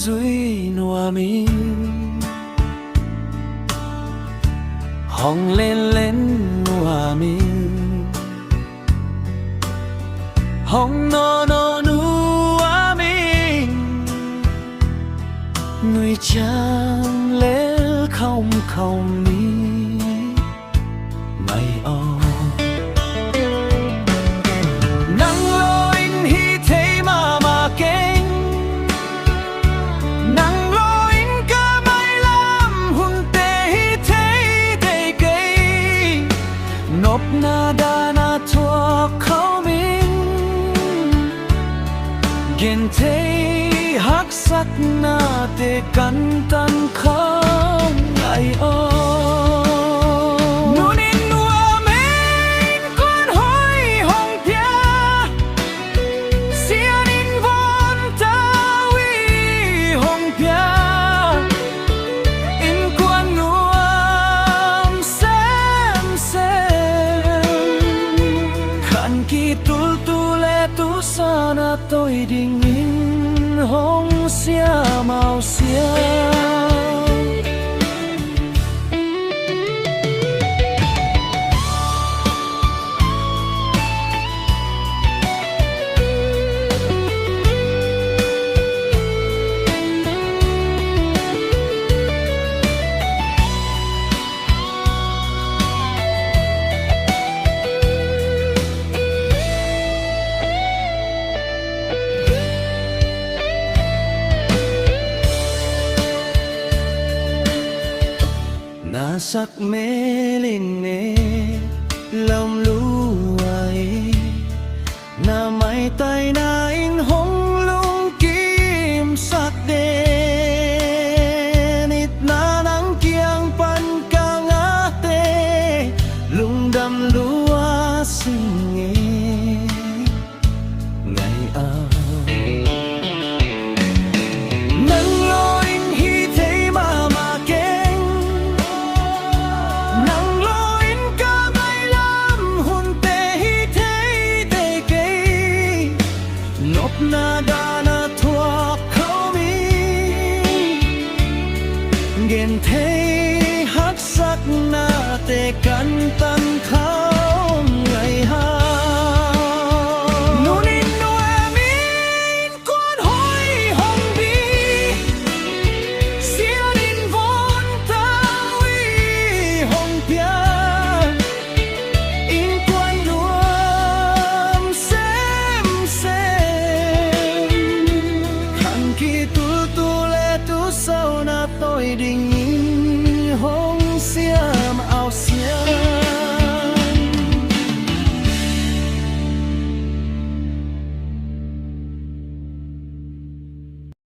duy nua mình hong lên lên nua mình hong no no nua mình người chẳng lẽ không không mi mày o nắng lối hi thế mà kênh nắng lối cả mây lam hun tê hi thế tê cây nộp na đa na thua khâu mình ghen thế hắc sắc na tê cắn tan không ai o sana tôi dingin hong sia mau sia na sắc mê linh nê lòng luai na mai tay na in hong lung kim sắc đê nít na nắng kiang pan ca ngã tê lung đam lúa xinh nghe ngày ao na đa na thua khâu mi ghen thế hắc sắc na tê cắn tan khâu ngày ha nunin nuê min quan hoi hong bi sia din von ta wi hong pia in quan nuam xem khi tu tu le tu sau na tôi định